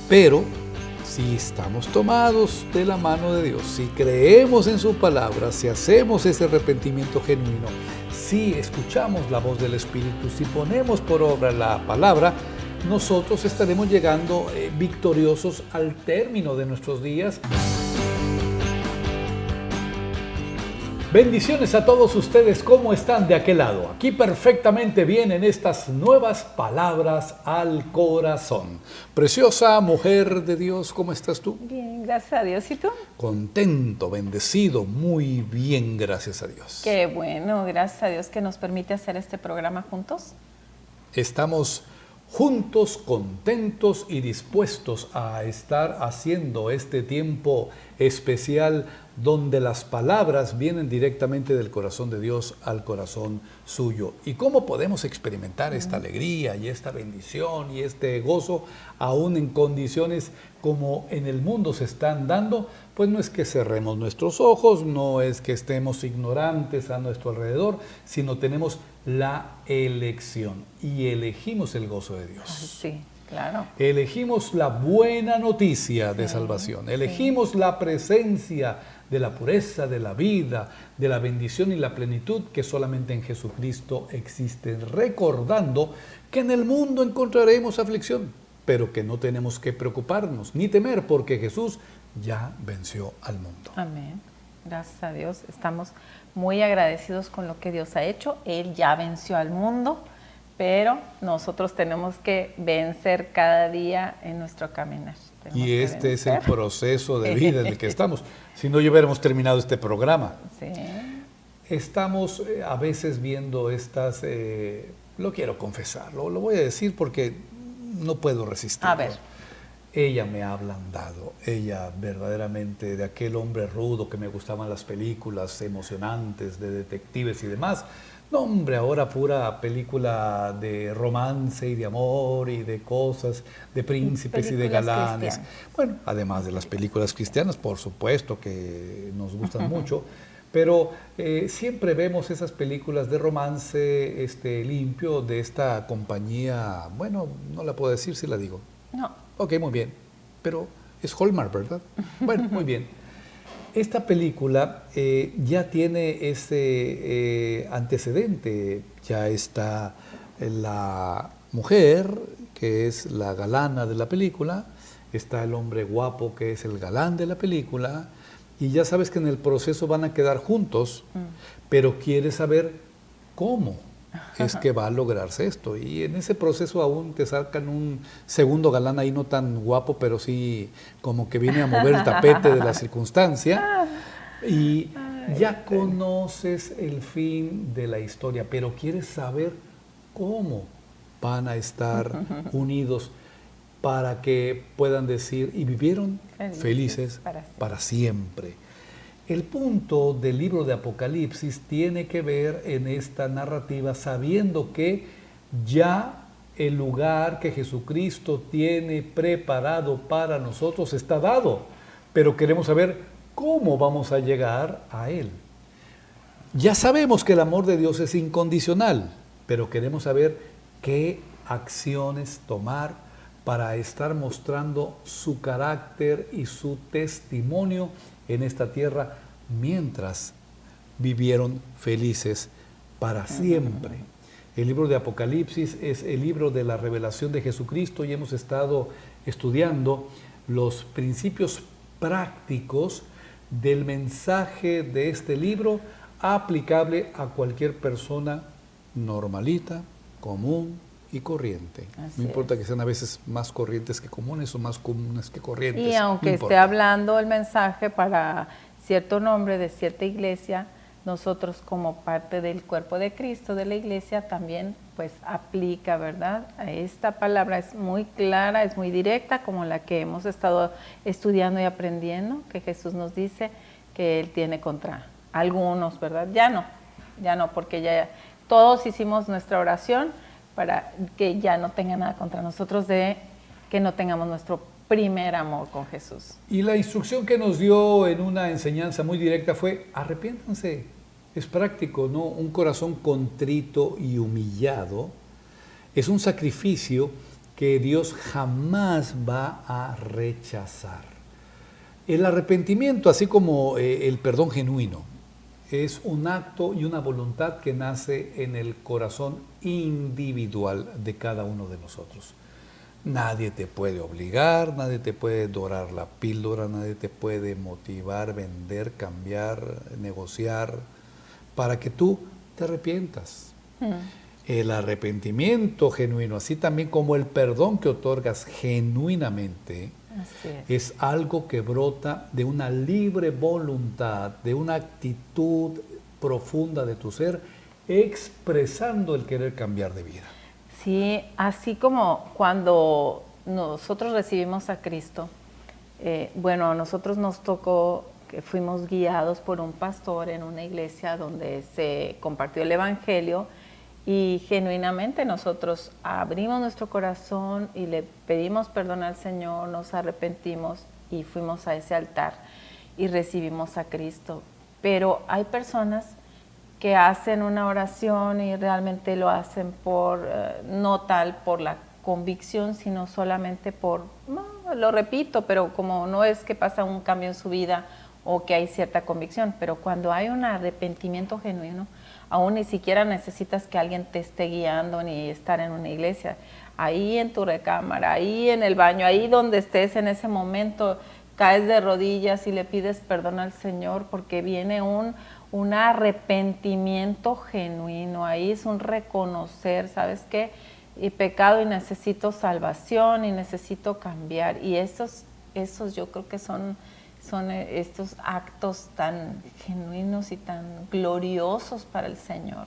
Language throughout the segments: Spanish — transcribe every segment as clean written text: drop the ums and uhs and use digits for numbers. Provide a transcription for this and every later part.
Pero si estamos tomados de la mano de Dios, si creemos en su palabra, si hacemos ese arrepentimiento genuino, si escuchamos la voz del Espíritu, si ponemos por obra la palabra, nosotros estaremos llegando victoriosos al término de nuestros días. Bendiciones a todos ustedes, ¿cómo están de aquel lado? Aquí perfectamente vienen estas nuevas palabras al corazón. Preciosa mujer de Dios, ¿cómo estás tú? Bien, gracias a Dios. ¿Y tú? Contento, bendecido, muy bien, gracias a Dios. Qué bueno, gracias a Dios que nos permite hacer este programa juntos. Estamos juntos, contentos y dispuestos a estar haciendo este tiempo especial donde las palabras vienen directamente del corazón de Dios al corazón suyo. ¿Y cómo podemos experimentar esta alegría y esta bendición y este gozo aún en condiciones como en el mundo se están dando? Pues no es que cerremos nuestros ojos, no es que estemos ignorantes a nuestro alrededor, sino tenemos la elección y elegimos el gozo de Dios. Sí, claro. Elegimos la buena noticia de salvación, elegimos la presencia de la pureza, de la vida, de la bendición y la plenitud que solamente en Jesucristo existen, recordando que en el mundo encontraremos aflicción, pero que no tenemos que preocuparnos ni temer porque Jesús ya venció al mundo. Amén. Gracias a Dios. Estamos muy agradecidos con lo que Dios ha hecho. Él ya venció al mundo, pero nosotros tenemos que vencer cada día en nuestro caminar. Y este es el proceso de vida en el que estamos. Si no, ya hubiéramos terminado este programa. Sí. Estamos a veces viendo estas, lo quiero confesar, lo voy a decir porque no puedo resistirlo. A ver. Ella me ha ablandado, ella verdaderamente de aquel hombre rudo que me gustaban las películas emocionantes de detectives y demás. No, hombre, ahora pura película de romance y de amor y de cosas, de príncipes y de galanes. Bueno, además de las películas cristianas, por supuesto que nos gustan mucho, pero siempre vemos esas películas de romance limpio de esta compañía, bueno, no la puedo decir si la digo. No. Ok, muy bien, pero es Hallmark, ¿verdad? Bueno, muy bien. Esta película ya tiene ese antecedente, ya está la mujer, que es la galana de la película, está el hombre guapo, que es el galán de la película, y ya sabes que en el proceso van a quedar juntos, pero quieres saber cómo es que va a lograrse esto. Y en ese proceso aún te sacan un segundo galán ahí no tan guapo, pero sí como que viene a mover el tapete de la circunstancia. Y ya conoces el fin de la historia, pero quieres saber cómo van a estar unidos para que puedan decir, y vivieron felices para siempre. El punto del libro de Apocalipsis tiene que ver en esta narrativa sabiendo que ya el lugar que Jesucristo tiene preparado para nosotros está dado, pero queremos saber cómo vamos a llegar a Él. Ya sabemos que el amor de Dios es incondicional, pero queremos saber qué acciones tomar para estar mostrando su carácter y su testimonio en esta tierra mientras vivieron felices para siempre. El libro de Apocalipsis es el libro de la revelación de Jesucristo y hemos estado estudiando los principios prácticos del mensaje de este libro aplicable a cualquier persona normalita, común y corriente. No importa que sean a veces más corrientes que comunes o más comunes que corrientes. Y aunque esté hablando el mensaje para cierto nombre de cierta iglesia, nosotros como parte del cuerpo de Cristo, de la iglesia, también pues aplica, ¿verdad? Esta palabra es muy clara, es muy directa, como la que hemos estado estudiando y aprendiendo, que Jesús nos dice que Él tiene contra algunos, ¿verdad? Ya no, porque ya todos hicimos nuestra oración para que ya no tenga nada contra nosotros, de que no tengamos nuestro primer amor con Jesús. Y la instrucción que nos dio en una enseñanza muy directa fue: arrepiéntanse. Es práctico, ¿no? Un corazón contrito y humillado es un sacrificio que Dios jamás va a rechazar. El arrepentimiento, así como el perdón genuino, es un acto y una voluntad que nace en el corazón individual de cada uno de nosotros. Nadie te puede obligar, nadie te puede dorar la píldora, nadie te puede motivar, vender, cambiar, negociar, para que tú te arrepientas. El arrepentimiento genuino, así también como el perdón que otorgas genuinamente, es algo que brota de una libre voluntad, de una actitud profunda de tu ser, expresando el querer cambiar de vida. Sí, así como cuando nosotros recibimos a Cristo, bueno, a nosotros nos tocó que fuimos guiados por un pastor en una iglesia donde se compartió el Evangelio y genuinamente nosotros abrimos nuestro corazón y le pedimos perdón al Señor, nos arrepentimos y fuimos a ese altar y recibimos a Cristo. Pero hay personas que hacen una oración y realmente lo hacen por, no tal por la convicción, sino solamente por, no, lo repito, pero como no es que pasa un cambio en su vida o que hay cierta convicción, pero cuando hay un arrepentimiento genuino, aún ni siquiera necesitas que alguien te esté guiando ni estar en una iglesia. Ahí en tu recámara, ahí en el baño, ahí donde estés en ese momento, caes de rodillas y le pides perdón al Señor porque viene un arrepentimiento genuino. Ahí es un reconocer, ¿sabes qué? He pecado y necesito salvación y necesito cambiar. Y esos yo creo que son estos actos tan genuinos y tan gloriosos para el Señor.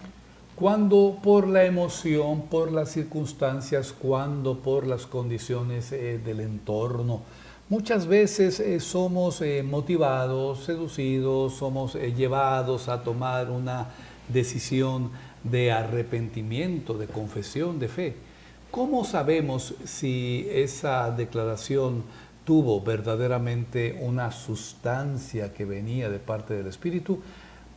Cuando por la emoción, por las circunstancias, cuando por las condiciones del entorno, muchas veces somos motivados, seducidos, somos llevados a tomar una decisión de arrepentimiento, de confesión, de fe. ¿Cómo sabemos si esa declaración tuvo verdaderamente una sustancia que venía de parte del Espíritu?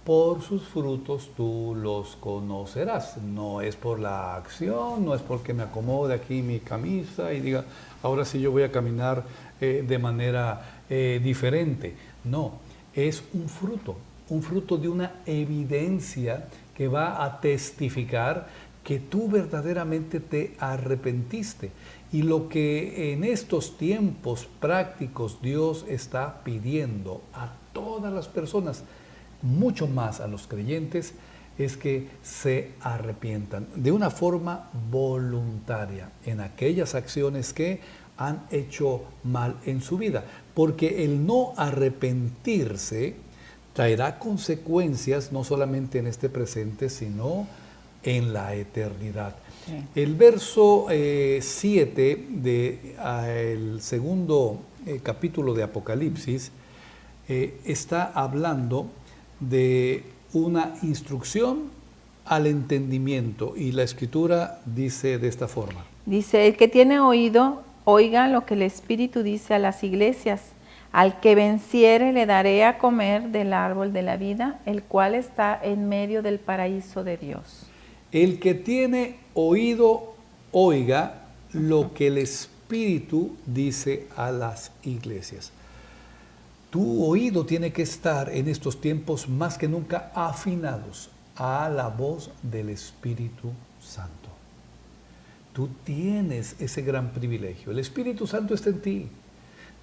Por sus frutos tú los conocerás. No es por la acción, no es porque me acomode aquí mi camisa y diga, ahora sí yo voy a caminar de manera diferente. No, es un fruto de una evidencia que va a testificar que tú verdaderamente te arrepentiste. Y lo que en estos tiempos prácticos Dios está pidiendo a todas las personas, mucho más a los creyentes, es que se arrepientan de una forma voluntaria en aquellas acciones que han hecho mal en su vida. Porque el no arrepentirse traerá consecuencias no solamente en este presente, sino en la eternidad. Sí. El verso 7 del segundo capítulo de Apocalipsis está hablando de una instrucción al entendimiento y la Escritura dice de esta forma. Dice, el que tiene oído, oiga lo que el Espíritu dice a las iglesias. Al que venciere le daré a comer del árbol de la vida, el cual está en medio del paraíso de Dios. El que tiene oído, oiga lo que el Espíritu dice a las iglesias. Tu oído tiene que estar en estos tiempos más que nunca afinados a la voz del Espíritu Santo. Tú tienes ese gran privilegio. El Espíritu Santo está en ti.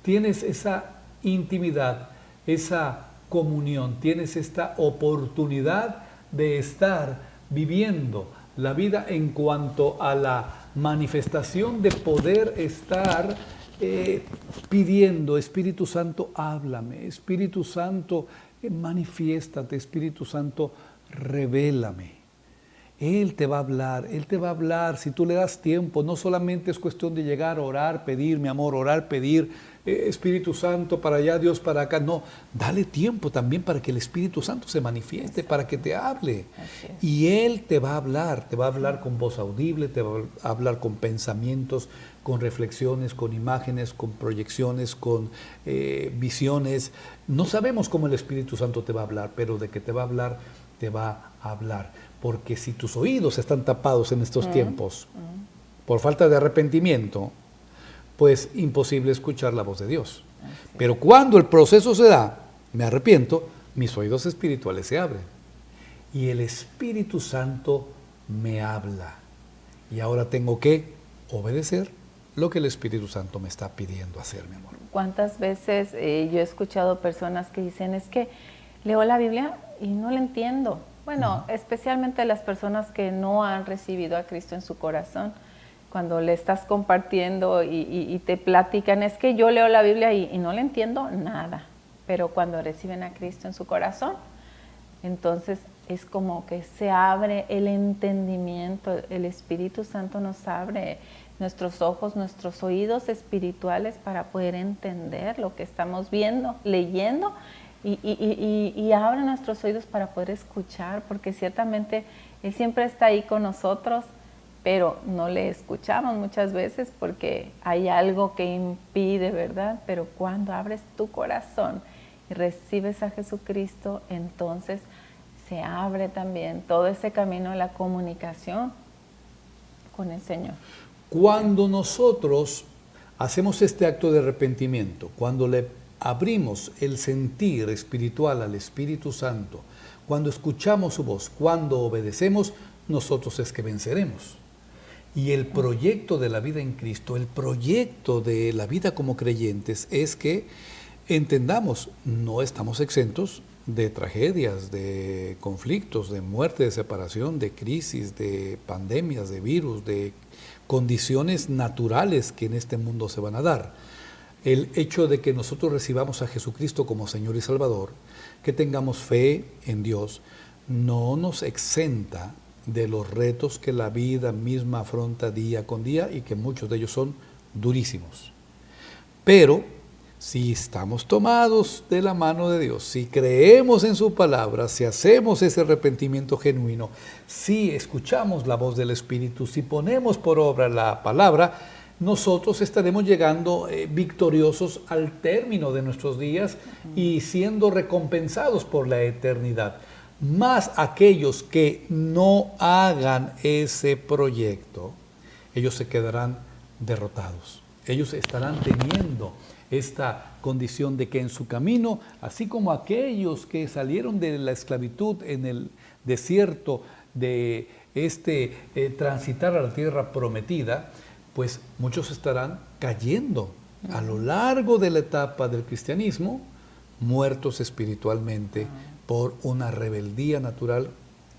Tienes esa intimidad, esa comunión, tienes esta oportunidad de estar viviendo la vida en cuanto a la manifestación de poder estar pidiendo, Espíritu Santo, háblame, Espíritu Santo, manifiéstate, Espíritu Santo, revélame. Él te va a hablar, si tú le das tiempo, no solamente es cuestión de llegar a orar, pedir, mi amor, orar, pedir, Espíritu Santo para allá, Dios para acá, no, dale tiempo también para que el Espíritu Santo se manifieste, para que te hable. Y Él te va a hablar con voz audible, te va a hablar con pensamientos, con reflexiones, con imágenes, con proyecciones, con visiones. No sabemos cómo el Espíritu Santo te va a hablar, pero de que te va a hablar, te va a hablar. Porque si tus oídos están tapados en estos tiempos por falta de arrepentimiento, pues imposible escuchar la voz de Dios. Pero cuando el proceso se da, me arrepiento, mis oídos espirituales se abren. Y el Espíritu Santo me habla. Y ahora tengo que obedecer lo que el Espíritu Santo me está pidiendo hacer, mi amor. ¿Cuántas veces yo he escuchado personas que dicen, es que leo la Biblia y no la entiendo? Bueno, especialmente las personas que no han recibido a Cristo en su corazón. Cuando le estás compartiendo y te platican, es que yo leo la Biblia y no le entiendo nada. Pero cuando reciben a Cristo en su corazón, entonces es como que se abre el entendimiento, el Espíritu Santo nos abre nuestros ojos, nuestros oídos espirituales para poder entender lo que estamos viendo, leyendo, y abre nuestros oídos para poder escuchar, porque ciertamente Él siempre está ahí con nosotros, pero no le escuchamos muchas veces porque hay algo que impide, ¿verdad? Pero cuando abres tu corazón y recibes a Jesucristo, entonces se abre también todo ese camino de la comunicación con el Señor. Cuando nosotros hacemos este acto de arrepentimiento, cuando le abrimos el sentir espiritual al Espíritu Santo, cuando escuchamos su voz, cuando obedecemos, nosotros es que venceremos. Y el proyecto de la vida en Cristo, el proyecto de la vida como creyentes es que entendamos, no estamos exentos de tragedias, de conflictos, de muerte, de separación, de crisis, de pandemias, de virus, de condiciones naturales que en este mundo se van a dar. El hecho de que nosotros recibamos a Jesucristo como Señor y Salvador, que tengamos fe en Dios, no nos exenta de los retos que la vida misma afronta día con día y que muchos de ellos son durísimos. Pero si estamos tomados de la mano de Dios, si creemos en su palabra, si hacemos ese arrepentimiento genuino, si escuchamos la voz del Espíritu, si ponemos por obra la palabra, nosotros estaremos llegando victoriosos al término de nuestros días y siendo recompensados por la eternidad. Más aquellos que no hagan ese proyecto, ellos se quedarán derrotados. Ellos estarán teniendo esta condición de que en su camino, así como aquellos que salieron de la esclavitud en el desierto de transitar a la tierra prometida, pues muchos estarán cayendo a lo largo de la etapa del cristianismo, muertos espiritualmente por una rebeldía natural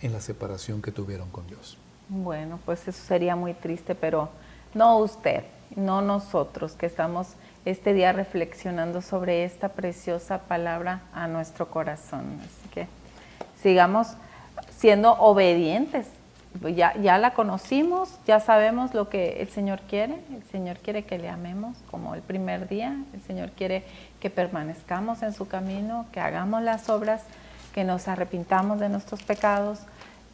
en la separación que tuvieron con Dios. Bueno, pues eso sería muy triste, pero no usted, no nosotros que estamos este día reflexionando sobre esta preciosa palabra a nuestro corazón. Así que sigamos siendo obedientes. Ya la conocimos, ya sabemos lo que el Señor quiere. El Señor quiere que le amemos como el primer día. El Señor quiere que permanezcamos en su camino, que hagamos las obras, que nos arrepintamos de nuestros pecados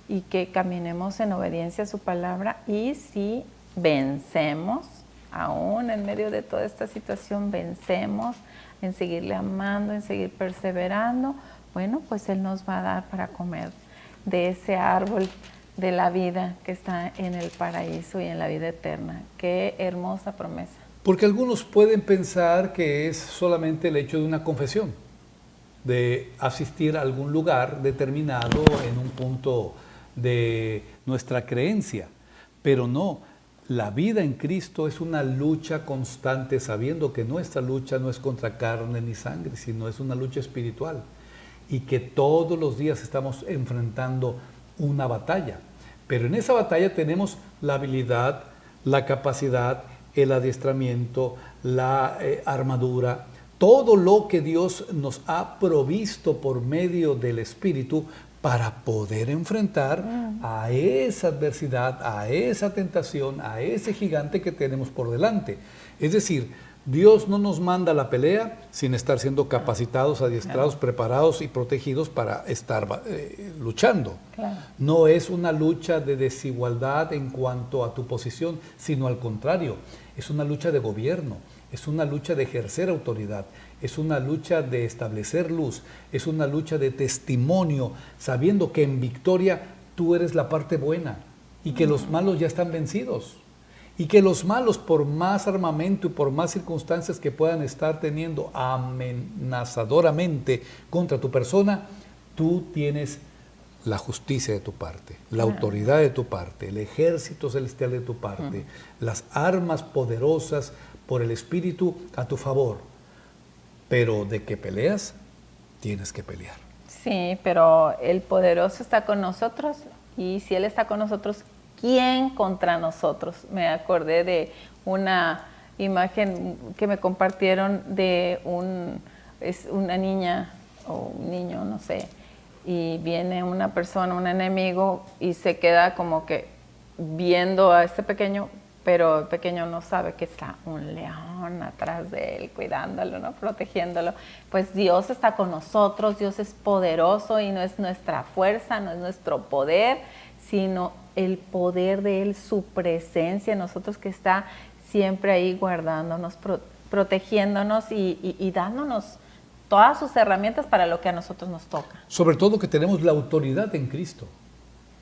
y que caminemos en obediencia a su palabra. Y si vencemos, aún en medio de toda esta situación, vencemos en seguirle amando, en seguir perseverando, bueno, pues Él nos va a dar para comer de ese árbol de la vida que está en el paraíso y en la vida eterna. Qué hermosa promesa. Porque algunos pueden pensar que es solamente el hecho de una confesión, de asistir a algún lugar determinado en un punto de nuestra creencia, pero no. La vida en Cristo es una lucha constante, sabiendo que nuestra lucha no es contra carne ni sangre, sino es una lucha espiritual y que todos los días estamos enfrentando una batalla. Pero en esa batalla tenemos la habilidad, la capacidad, el adiestramiento, la armadura, todo lo que Dios nos ha provisto por medio del Espíritu para poder enfrentar a esa adversidad, a esa tentación, a ese gigante que tenemos por delante. Es decir, Dios no nos manda a la pelea sin estar siendo capacitados, adiestrados, preparados y protegidos para estar luchando. Claro. No es una lucha de desigualdad en cuanto a tu posición, sino al contrario, es una lucha de gobierno, es una lucha de ejercer autoridad, es una lucha de establecer luz, es una lucha de testimonio, sabiendo que en victoria tú eres la parte buena y que los malos ya están vencidos. Y que los malos, por más armamento y por más circunstancias que puedan estar teniendo amenazadoramente contra tu persona, tú tienes la justicia de tu parte, la autoridad de tu parte, el ejército celestial de tu parte, las armas poderosas por el Espíritu a tu favor. Pero de que peleas, tienes que pelear. Sí, pero el poderoso está con nosotros, y si Él está con nosotros, ¿quién contra nosotros? Me acordé de una imagen que me compartieron de una niña o un niño, no sé, y viene una persona, un enemigo, y se queda como que viendo a este pequeño, pero el pequeño no sabe que está un león atrás de él, cuidándolo, ¿no? Protegiéndolo. Pues Dios está con nosotros, Dios es poderoso, y no es nuestra fuerza, no es nuestro poder, sino el poder de Él, su presencia en nosotros, que está siempre ahí guardándonos, protegiéndonos y dándonos todas sus herramientas para lo que a nosotros nos toca. Sobre todo que tenemos la autoridad en Cristo.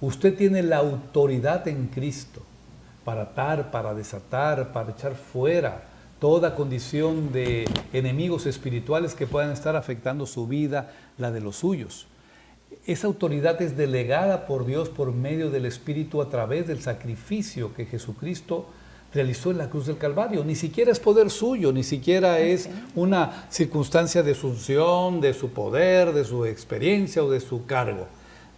Usted tiene la autoridad en Cristo para atar, para desatar, para echar fuera toda condición de enemigos espirituales que puedan estar afectando su vida, la de los suyos. Esa autoridad es delegada por Dios por medio del Espíritu a través del sacrificio que Jesucristo realizó en la cruz del Calvario. Ni siquiera es poder suyo, ni siquiera es una circunstancia de su unción, de su poder, de su experiencia o de su cargo.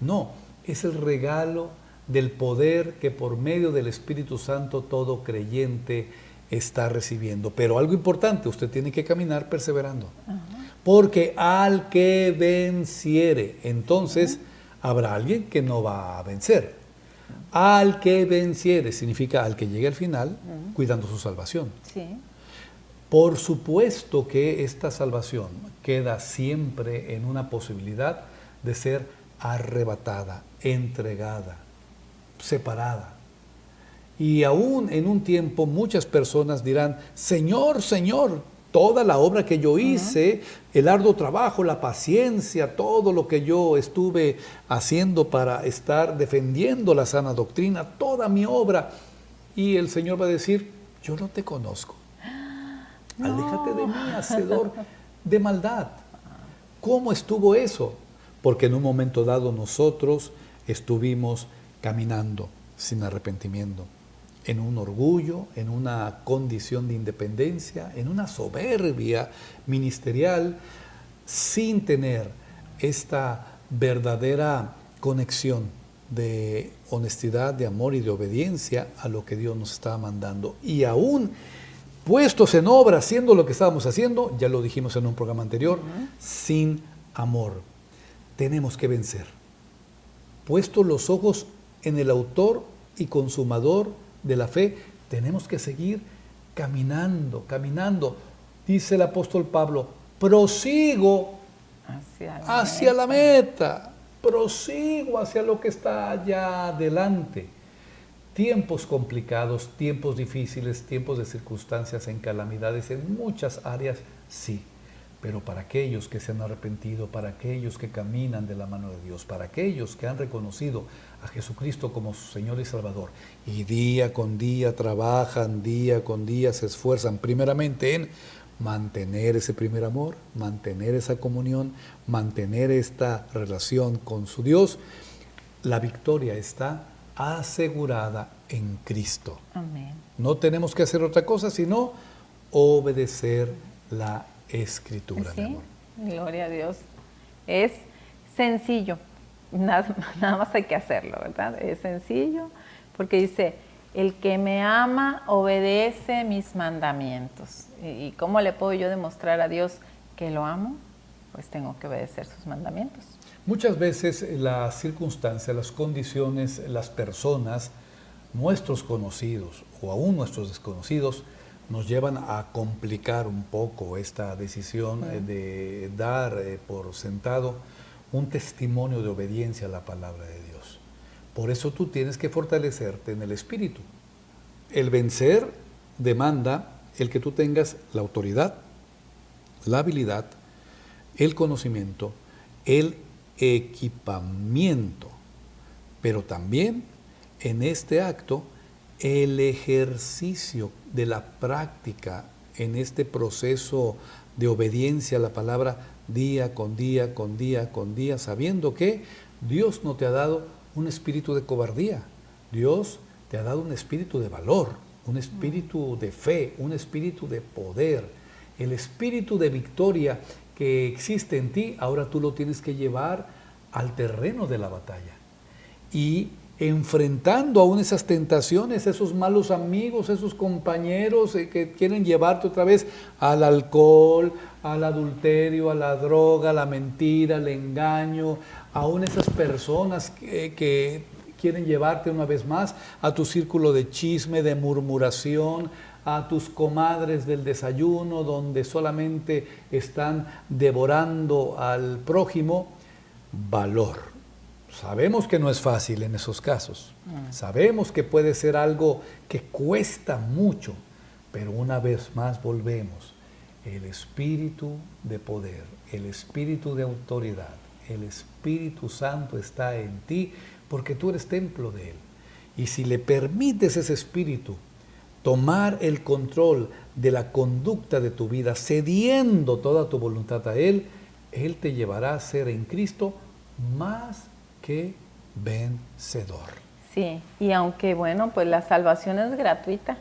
No, es el regalo del poder que por medio del Espíritu Santo todo creyente está recibiendo. Pero algo importante, usted tiene que caminar perseverando. Porque al que venciere, entonces habrá alguien que no va a vencer. Al que venciere significa al que llegue al final cuidando su salvación. Sí. Por supuesto que esta salvación queda siempre en una posibilidad de ser arrebatada, entregada, separada. Y aún en un tiempo muchas personas dirán: Señor, Señor, toda la obra que yo hice, el arduo trabajo, la paciencia, todo lo que yo estuve haciendo para estar defendiendo la sana doctrina, toda mi obra. Y el Señor va a decir: yo no te conozco. No. Aléjate de mí, hacedor de maldad. ¿Cómo estuvo eso? Porque en un momento dado nosotros estuvimos caminando sin arrepentimiento, en un orgullo, en una condición de independencia, en una soberbia ministerial, sin tener esta verdadera conexión de honestidad, de amor y de obediencia a lo que Dios nos estaba mandando. Y aún puestos en obra, haciendo lo que estábamos haciendo, ya lo dijimos en un programa anterior, sin amor. Tenemos que vencer. Puestos los ojos en el autor y consumador de la fe, tenemos que seguir caminando, caminando. Dice el apóstol Pablo: prosigo hacia la meta, prosigo hacia lo que está allá adelante. Tiempos complicados, tiempos difíciles, tiempos de circunstancias en calamidades en muchas áreas, sí. Pero para aquellos que se han arrepentido, para aquellos que caminan de la mano de Dios, para aquellos que han reconocido a Jesucristo como su Señor y Salvador, y día con día trabajan, día con día se esfuerzan primeramente en mantener ese primer amor, mantener esa comunión, mantener esta relación con su Dios, la victoria está asegurada en Cristo. Amén. No tenemos que hacer otra cosa sino obedecer la Escritura, ¿Sí? mi amor. Gloria a Dios. Es sencillo, nada más hay que hacerlo, ¿verdad? Es sencillo, porque dice: el que me ama obedece mis mandamientos. ¿Y cómo le puedo yo demostrar a Dios que lo amo? Pues tengo que obedecer sus mandamientos. Muchas veces las circunstancias, las condiciones, las personas, nuestros conocidos o aún nuestros desconocidos, nos llevan a complicar un poco esta decisión de dar por sentado un testimonio de obediencia a la palabra de Dios. Por eso tú tienes que fortalecerte en el Espíritu. El vencer demanda el que tú tengas la autoridad, la habilidad, el conocimiento, el equipamiento, pero también en este acto el ejercicio de la práctica en este proceso de obediencia a la palabra día con día, con día, con día, sabiendo que Dios no te ha dado un espíritu de cobardía, Dios te ha dado un espíritu de valor, un espíritu de fe, un espíritu de poder, el espíritu de victoria que existe en ti, ahora tú lo tienes que llevar al terreno de la batalla. Y enfrentando aún esas tentaciones, esos malos amigos, esos compañeros que quieren llevarte otra vez al alcohol, al adulterio, a la droga, a la mentira, al engaño, aún esas personas que quieren llevarte una vez más a tu círculo de chisme, de murmuración, a tus comadres del desayuno, donde solamente están devorando al prójimo. Valor. Sabemos que no es fácil en esos casos. Sabemos que puede ser algo que cuesta mucho, pero una vez más volvemos. El espíritu de poder, el espíritu de autoridad, el Espíritu Santo está en ti porque tú eres templo de Él. Y si le permites a ese espíritu tomar el control de la conducta de tu vida, cediendo toda tu voluntad a Él, Él te llevará a ser en Cristo más que vencedor. Sí, y aunque bueno, pues la salvación es gratuita,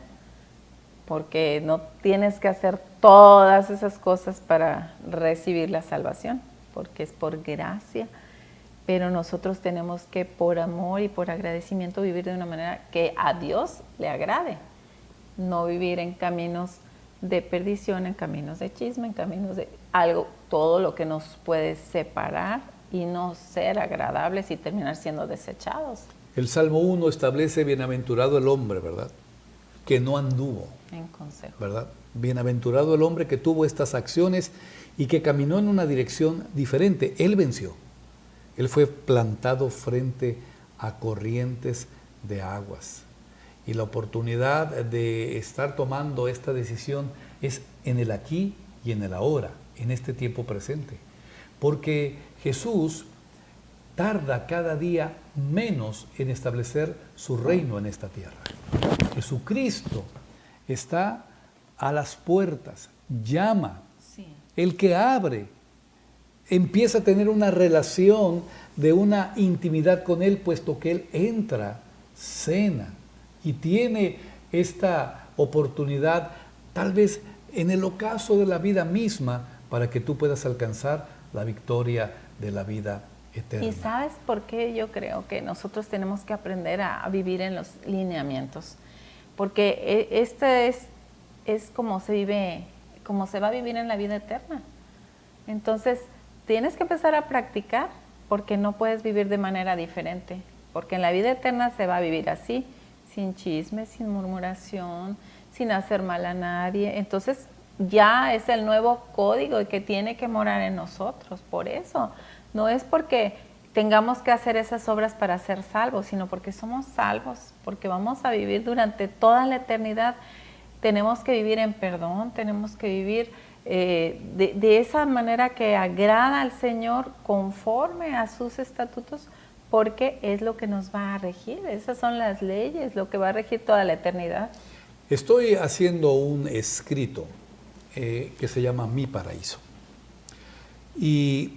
porque no tienes que hacer todas esas cosas para recibir la salvación, porque es por gracia, pero nosotros tenemos que por amor y por agradecimiento vivir de una manera que a Dios le agrade, no vivir en caminos de perdición, en caminos de chisme, en caminos de algo, todo lo que nos puede separar y no ser agradables y terminar siendo desechados. El Salmo 1 establece bienaventurado el hombre, ¿verdad? Que no anduvo. En consejo. ¿Verdad? Bienaventurado el hombre que tuvo estas acciones y que caminó en una dirección diferente. Él venció. Él fue plantado frente a corrientes de aguas. Y la oportunidad de estar tomando esta decisión es en el aquí y en el ahora, en este tiempo presente. Porque Jesús tarda cada día menos en establecer su reino en esta tierra. Jesucristo está a las puertas, llama. Sí. El que abre empieza a tener una relación de una intimidad con Él, puesto que Él entra, cena y tiene esta oportunidad, tal vez en el ocaso de la vida misma, para que tú puedas alcanzar la victoria de la vida eterna. ¿Y sabes por qué yo creo que nosotros tenemos que aprender a vivir en los lineamientos? Porque este es como se vive, como se va a vivir en la vida eterna. Entonces, tienes que empezar a practicar, porque no puedes vivir de manera diferente. Porque en la vida eterna se va a vivir así, sin chisme, sin murmuración, sin hacer mal a nadie. Entonces, ya es el nuevo código que tiene que morar en nosotros. Por eso, no es porque tengamos que hacer esas obras para ser salvos, sino porque somos salvos, porque vamos a vivir durante toda la eternidad. Tenemos que vivir en perdón, tenemos que vivir de esa manera que agrada al Señor, conforme a sus estatutos, porque es lo que nos va a regir. Esas son las leyes, lo que va a regir toda la eternidad. Estoy haciendo un escrito que se llama Mi Paraíso. Y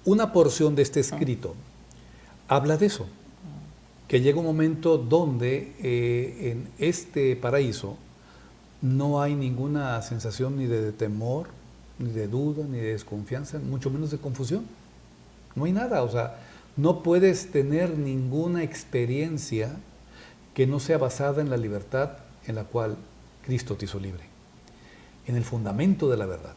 una porción de este escrito habla de eso, que llega un momento donde en este paraíso no hay ninguna sensación ni de temor, ni de duda, ni de desconfianza, mucho menos de confusión. No hay nada, o sea, no puedes tener ninguna experiencia que no sea basada en la libertad en la cual Cristo te hizo libre, en el fundamento de la verdad.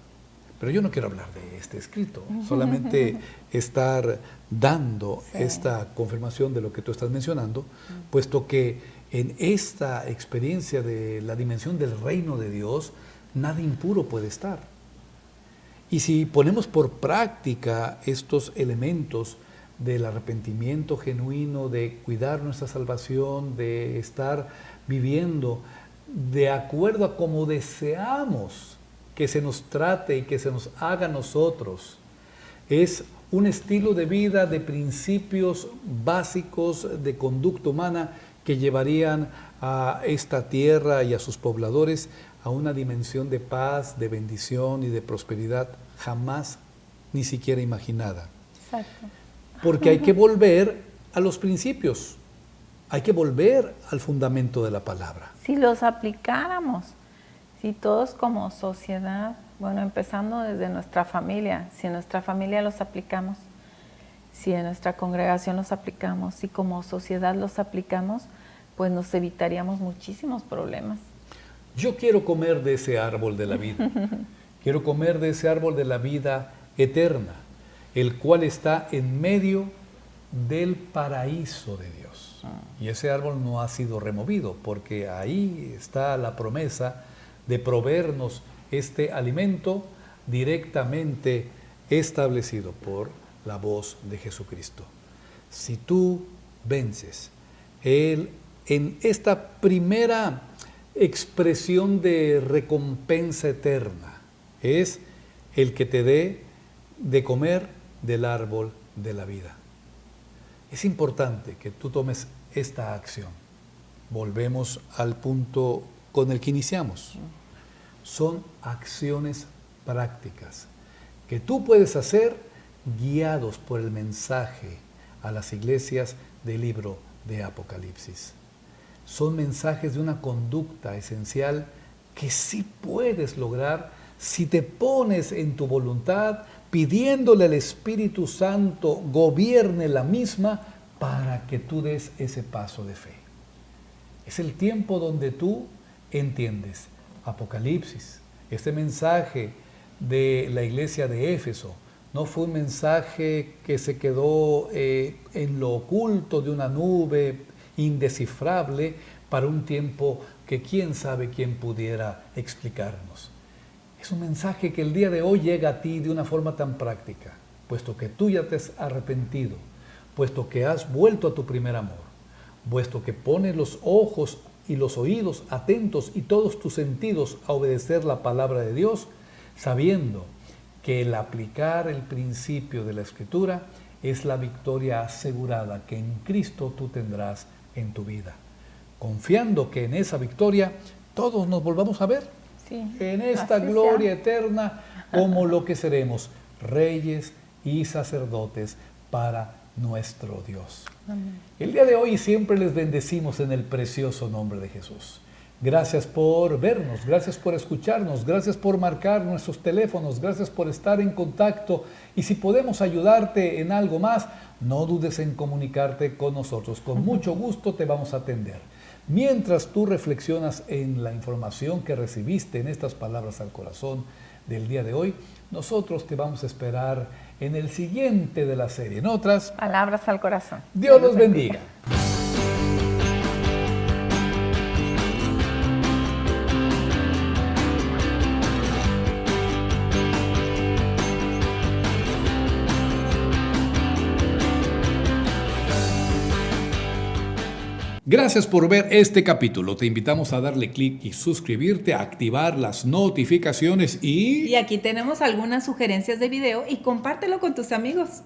Pero yo no quiero hablar de este escrito, solamente estar dando esta confirmación de lo que tú estás mencionando, puesto que en esta experiencia de la dimensión del reino de Dios, nada impuro puede estar. Y si ponemos por práctica estos elementos del arrepentimiento genuino, de cuidar nuestra salvación, de estar viviendo de acuerdo a cómo deseamos que se nos trate y que se nos haga a nosotros, es un estilo de vida de principios básicos de conducta humana que llevarían a esta tierra y a sus pobladores a una dimensión de paz, de bendición y de prosperidad jamás ni siquiera imaginada. Exacto. Porque hay que volver a los principios, hay que volver al fundamento de la palabra. Si los aplicáramos, si todos como sociedad, bueno, empezando desde nuestra familia, si en nuestra familia los aplicamos, si en nuestra congregación los aplicamos, si como sociedad los aplicamos, pues nos evitaríamos muchísimos problemas. Yo quiero comer de ese árbol de la vida, quiero comer de ese árbol de la vida eterna, el cual está en medio del paraíso de Dios. Y ese árbol no ha sido removido, porque ahí está la promesa de proveernos este alimento directamente establecido por la voz de Jesucristo. Si tú vences en esta primera expresión de recompensa eterna, es el que te dé de comer del árbol de la vida. Es importante que tú tomes esta acción. Volvemos al punto con el que iniciamos. Son acciones prácticas que tú puedes hacer guiados por el mensaje a las iglesias del libro de Apocalipsis. Son mensajes de una conducta esencial que sí puedes lograr si te pones en tu voluntad, pidiéndole al Espíritu Santo gobierne la misma para que tú des ese paso de fe. Es el tiempo donde tú entiendes Apocalipsis. Este mensaje de la iglesia de Éfeso no fue un mensaje que se quedó en lo oculto de una nube indescifrable para un tiempo que quién sabe quién pudiera explicarnos. Es un mensaje que el día de hoy llega a ti de una forma tan práctica, puesto que tú ya te has arrepentido, puesto que has vuelto a tu primer amor, puesto que pones los ojos y los oídos atentos y todos tus sentidos a obedecer la palabra de Dios, sabiendo que el aplicar el principio de la Escritura es la victoria asegurada que en Cristo tú tendrás en tu vida. Confiando que en esa victoria todos nos volvamos a ver, Sí, en esta gloria eterna, como lo que seremos, reyes y sacerdotes para nuestro Dios. Amén. El día de hoy siempre les bendecimos en el precioso nombre de Jesús. Gracias por vernos, gracias por escucharnos, gracias por marcar nuestros teléfonos, gracias por estar en contacto. Y si podemos ayudarte en algo más, no dudes en comunicarte con nosotros. Con mucho gusto te vamos a atender. Mientras tú reflexionas en la información que recibiste en estas palabras al corazón del día de hoy, nosotros te vamos a esperar en el siguiente de la serie. En otras, Palabras al corazón. Dios los bendiga. Gracias por ver este capítulo. Te invitamos a darle clic y suscribirte, a activar las notificaciones Y aquí tenemos algunas sugerencias de video y compártelo con tus amigos.